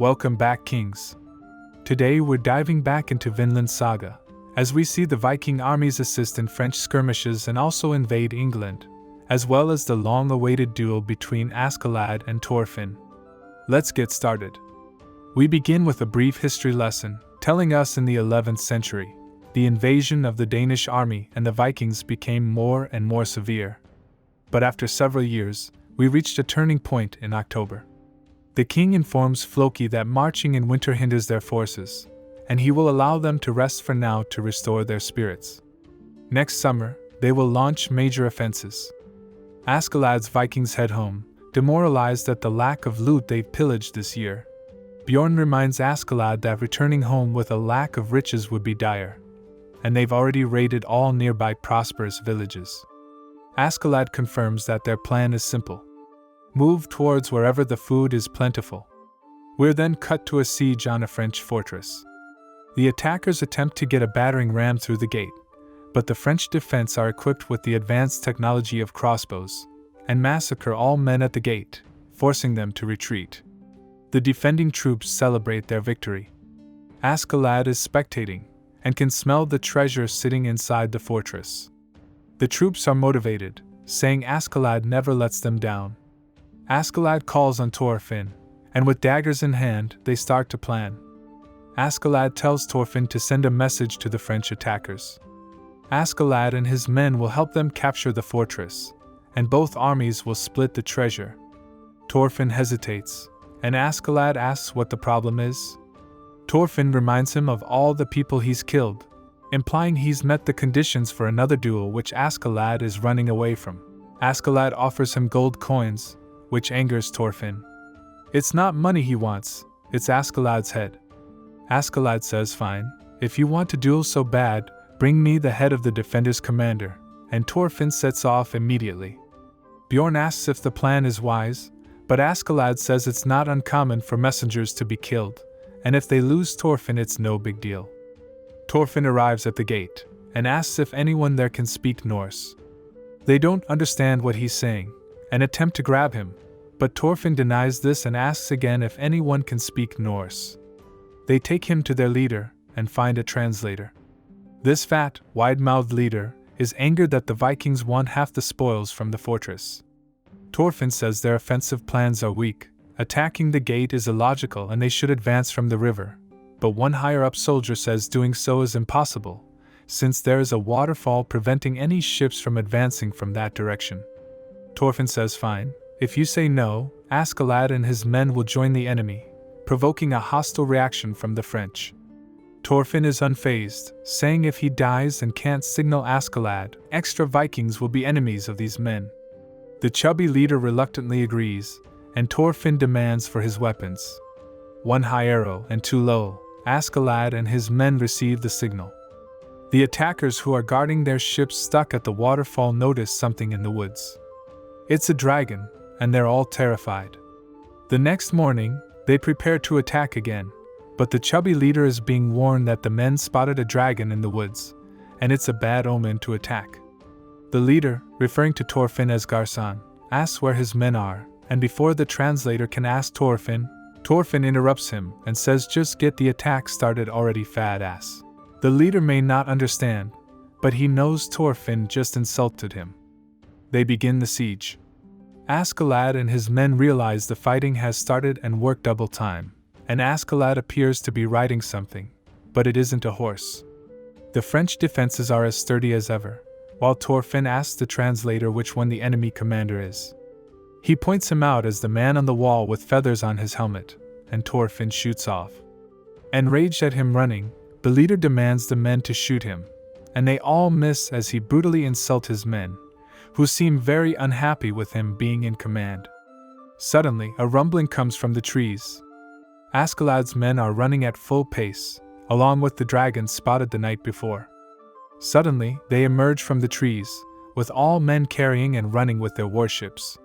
Welcome back, Kings. Today we're diving back into Vinland Saga, as we see the Viking armies assist in French skirmishes and also invade England, as well as the long-awaited duel between Askeladd and Thorfinn. Let's get started. We begin with a brief history lesson, telling us in the 11th century, the invasion of the Danish army and the Vikings became more and more severe. But after several years, we reached a turning point in October. The king informs Floki that marching in winter hinders their forces, and he will allow them to rest for now to restore their spirits. Next summer, they will launch major offenses. Askeladd's Vikings head home, demoralized at the lack of loot they've pillaged this year. Bjorn reminds Askeladd that returning home with a lack of riches would be dire, and they've already raided all nearby prosperous villages. Askeladd confirms that their plan is simple. Move towards wherever the food is plentiful. We're then cut to a siege on a French fortress. The attackers attempt to get a battering ram through the gate, but the French defense are equipped with the advanced technology of crossbows, and massacre all men at the gate, forcing them to retreat. The defending troops celebrate their victory. Askeladd is spectating, and can smell the treasure sitting inside the fortress. The troops are motivated, saying Askeladd never lets them down. Askeladd calls on Thorfinn, and with daggers in hand, they start to plan. Askeladd tells Thorfinn to send a message to the French attackers. Askeladd and his men will help them capture the fortress, and both armies will split the treasure. Thorfinn hesitates, and Askeladd asks what the problem is. Thorfinn reminds him of all the people he's killed, implying he's met the conditions for another duel which Askeladd is running away from. Askeladd offers him gold coins, which angers Thorfinn. It's not money he wants, it's Askeladd's head. Askeladd says, "Fine, if you want to duel so bad, bring me the head of the defender's commander," and Thorfinn sets off immediately. Bjorn asks if the plan is wise, but Askeladd says it's not uncommon for messengers to be killed, and if they lose Thorfinn it's no big deal. Thorfinn arrives at the gate, and asks if anyone there can speak Norse. They don't understand what he's saying, and attempt to grab him, but Thorfinn denies this and asks again if anyone can speak Norse. They take him to their leader, and find a translator. This fat, wide-mouthed leader is angered that the Vikings want half the spoils from the fortress. Thorfinn says their offensive plans are weak, attacking the gate is illogical and they should advance from the river, but one higher-up soldier says doing so is impossible, since there is a waterfall preventing any ships from advancing from that direction. Thorfinn says, "Fine, if you say no, Askeladd and his men will join the enemy, provoking a hostile reaction from the French." Thorfinn is unfazed, saying if he dies and can't signal Askeladd, extra Vikings will be enemies of these men. The chubby leader reluctantly agrees, and Thorfinn demands for his weapons. One high arrow and two low, Askeladd and his men receive the signal. The attackers who are guarding their ships stuck at the waterfall notice something in the woods. It's a dragon, and they're all terrified. The next morning, they prepare to attack again, but the chubby leader is being warned that the men spotted a dragon in the woods, and it's a bad omen to attack. The leader, referring to Thorfinn as Garson, asks where his men are, and before the translator can ask Thorfinn interrupts him and says just get the attack started already, fat ass. The leader may not understand, but he knows Thorfinn just insulted him. They begin the siege. Askeladd and his men realize the fighting has started and work double time, and Askeladd appears to be riding something, but it isn't a horse. The French defenses are as sturdy as ever, while Thorfinn asks the translator which one the enemy commander is. He points him out as the man on the wall with feathers on his helmet, and Thorfinn shoots off. Enraged at him running, the leader demands the men to shoot him, and they all miss as he brutally insults his men, who seem very unhappy with him being in command. Suddenly, a rumbling comes from the trees. Askeladd's men are running at full pace, along with the dragons spotted the night before. Suddenly, they emerge from the trees, with all men carrying and running with their warships.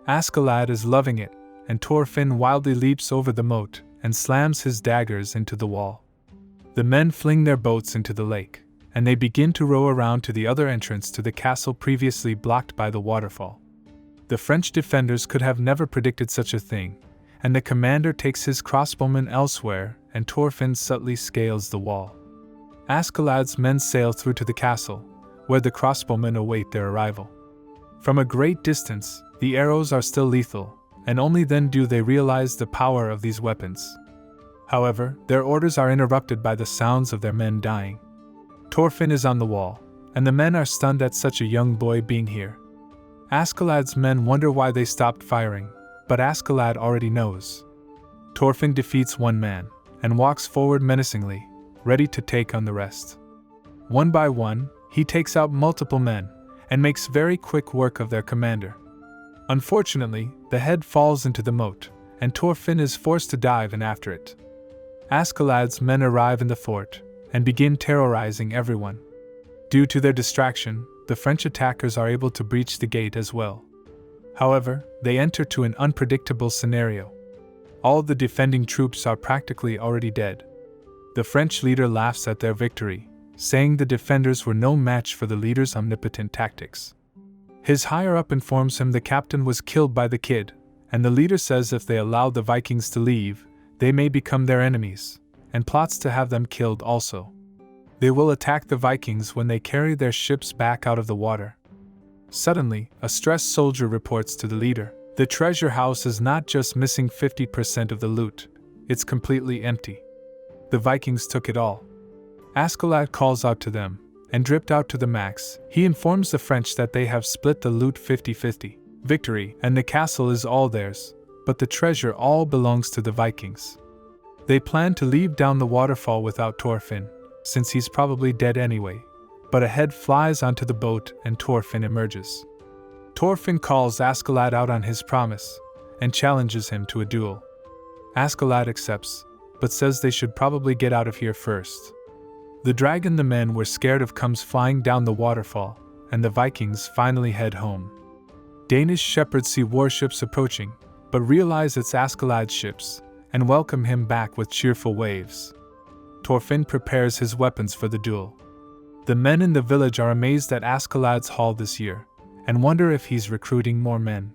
Askeladd is loving it, and Thorfinn wildly leaps over the moat and slams his daggers into the wall. The men fling their boats into the lake, and they begin to row around to the other entrance to the castle previously blocked by the waterfall. The French defenders could have never predicted such a thing, and the commander takes his crossbowmen elsewhere, and Thorfinn subtly scales the wall. Askeladd's men sail through to the castle, where the crossbowmen await their arrival. From a great distance, the arrows are still lethal, and only then do they realize the power of these weapons. However, their orders are interrupted by the sounds of their men dying. Thorfinn is on the wall, and the men are stunned at such a young boy being here. Askeladd's men wonder why they stopped firing, but Askeladd already knows. Thorfinn defeats one man, and walks forward menacingly, ready to take on the rest. One by one, he takes out multiple men, and makes very quick work of their commander. Unfortunately, the head falls into the moat, and Thorfinn is forced to dive in after it. Askeladd's men arrive in the fort, and begin terrorizing everyone. Due to their distraction, the French attackers are able to breach the gate as well. However, they enter to an unpredictable scenario. All the defending troops are practically already dead. The French leader laughs at their victory, saying the defenders were no match for the leader's omnipotent tactics. His higher-up informs him the captain was killed by the kid, and the leader says if they allow the Vikings to leave, they may become their enemies, and plots to have them killed also. They will attack the Vikings when they carry their ships back out of the water. Suddenly, a stressed soldier reports to the leader, the treasure house is not just missing 50% of the loot, it's completely empty. The Vikings took it all. Askeladd calls out to them, and dripped out to the max, he informs the French that they have split the loot 50-50. Victory, and the castle is all theirs, but the treasure all belongs to the Vikings. They plan to leave down the waterfall without Thorfinn, since he's probably dead anyway, but a head flies onto the boat and Thorfinn emerges. Thorfinn calls Askeladd out on his promise, and challenges him to a duel. Askeladd accepts, but says they should probably get out of here first. The dragon the men were scared of comes flying down the waterfall, and the Vikings finally head home. Danish shepherds see warships approaching, but realize it's Askeladd's ships, and welcome him back with cheerful waves. Thorfinn prepares his weapons for the duel. The men in the village are amazed at Askeladd's haul this year, and wonder if he's recruiting more men.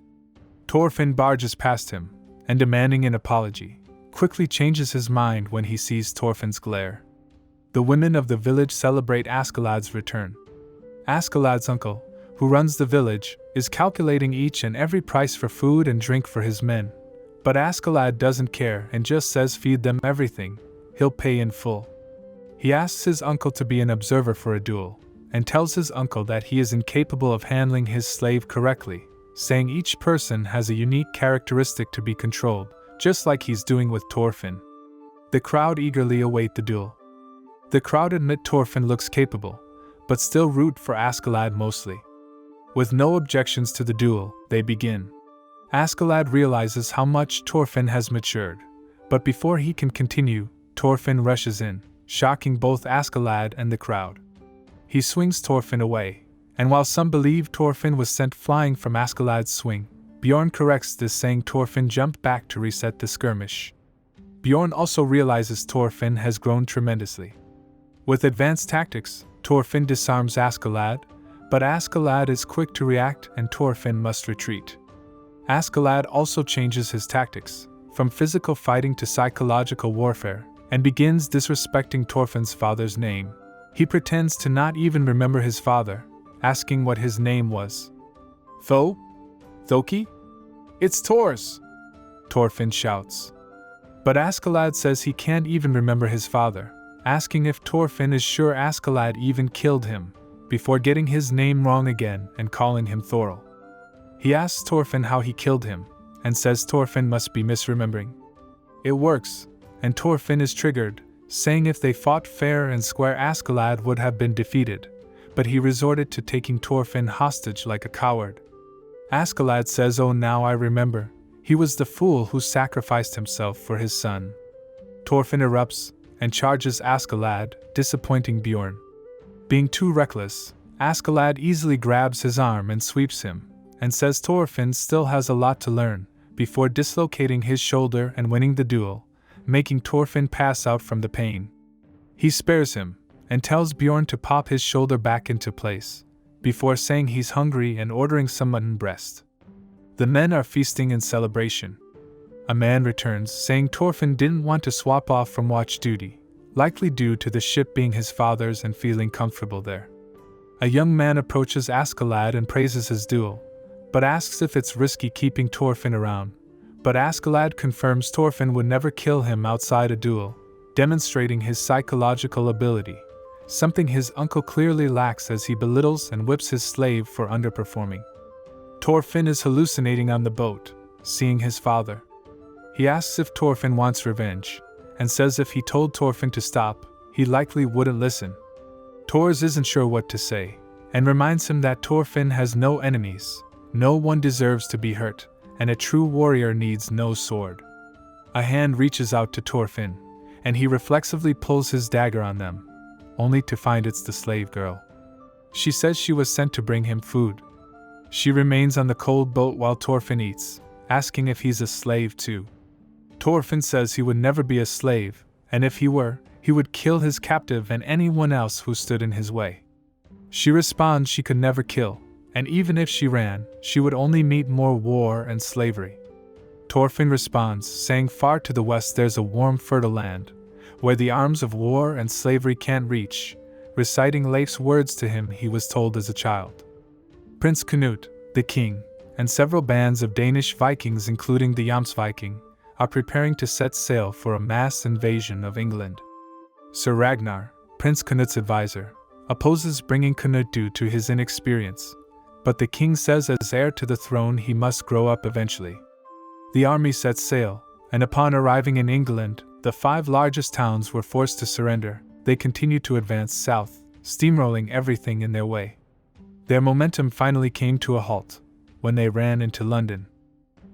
Thorfinn barges past him, and demanding an apology, quickly changes his mind when he sees Thorfinn's glare. The women of the village celebrate Askeladd's return. Askeladd's uncle, who runs the village, is calculating each and every price for food and drink for his men. But Askeladd doesn't care and just says feed them everything, he'll pay in full. He asks his uncle to be an observer for a duel, and tells his uncle that he is incapable of handling his slave correctly, saying each person has a unique characteristic to be controlled, just like he's doing with Thorfinn. The crowd eagerly await the duel. The crowd admit Thorfinn looks capable, but still root for Askeladd mostly. With no objections to the duel, they begin. Askeladd realizes how much Thorfinn has matured, but before he can continue, Thorfinn rushes in, shocking both Askeladd and the crowd. He swings Thorfinn away, and while some believe Thorfinn was sent flying from Askeladd's swing, Bjorn corrects this, saying Thorfinn jumped back to reset the skirmish. Bjorn also realizes Thorfinn has grown tremendously. With advanced tactics, Thorfinn disarms Askeladd, but Askeladd is quick to react and Thorfinn must retreat. Askeladd also changes his tactics, from physical fighting to psychological warfare, and begins disrespecting Thorfinn's father's name. He pretends to not even remember his father, asking what his name was. Thoki? It's Thor's! Thorfinn shouts. But Askeladd says he can't even remember his father, asking if Thorfinn is sure Askeladd even killed him, before getting his name wrong again and calling him Thorl. He asks Thorfinn how he killed him, and says Thorfinn must be misremembering. It works, and Thorfinn is triggered, saying if they fought fair and square Askeladd would have been defeated, but he resorted to taking Thorfinn hostage like a coward. Askeladd says, "Oh, now I remember, he was the fool who sacrificed himself for his son." Thorfinn erupts, and charges Askeladd, disappointing Bjorn. Being too reckless, Askeladd easily grabs his arm and sweeps him, and says Thorfinn still has a lot to learn, before dislocating his shoulder and winning the duel, making Thorfinn pass out from the pain. He spares him, and tells Bjorn to pop his shoulder back into place, before saying he's hungry and ordering some mutton breast. The men are feasting in celebration. A man returns, saying Thorfinn didn't want to swap off from watch duty, likely due to the ship being his father's and feeling comfortable there. A young man approaches Askeladd and praises his duel, but asks if it's risky keeping Thorfinn around. But Askeladd confirms Thorfinn would never kill him outside a duel, demonstrating his psychological ability, something his uncle clearly lacks as he belittles and whips his slave for underperforming. Thorfinn is hallucinating on the boat, seeing his father. He asks if Thorfinn wants revenge, and says if he told Thorfinn to stop, he likely wouldn't listen. Thors isn't sure what to say, and reminds him that Thorfinn has no enemies, no one deserves to be hurt, and a true warrior needs no sword. A hand reaches out to Thorfinn, and he reflexively pulls his dagger on them, only to find it's the slave girl. She says she was sent to bring him food. She remains on the cold boat while Thorfinn eats, asking if he's a slave too. Thorfinn says he would never be a slave, and if he were, he would kill his captive and anyone else who stood in his way. She responds she could never kill, and even if she ran, she would only meet more war and slavery. Thorfinn responds, saying far to the west there's a warm, fertile land, where the arms of war and slavery can't reach, reciting Leif's words to him he was told as a child. Prince Canute, the king, and several bands of Danish Vikings including the Jomsviking, are preparing to set sail for a mass invasion of England. Sir Ragnar, Prince Canute's advisor, opposes bringing Canute due to his inexperience, but the king says as heir to the throne he must grow up eventually. The army sets sail, and upon arriving in England, the 5 largest towns were forced to surrender. They continued to advance south, steamrolling everything in their way. Their momentum finally came to a halt when they ran into London.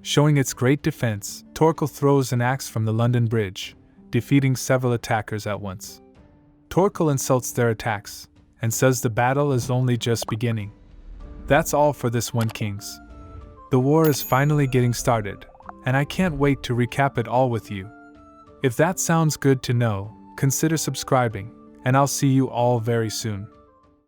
Showing its great defense, Torquil throws an axe from the London Bridge, defeating several attackers at once. Torquil insults their attacks, and says the battle is only just beginning. That's all for this one, Kings. The war is finally getting started, and I can't wait to recap it all with you. If that sounds good to know, consider subscribing, and I'll see you all very soon.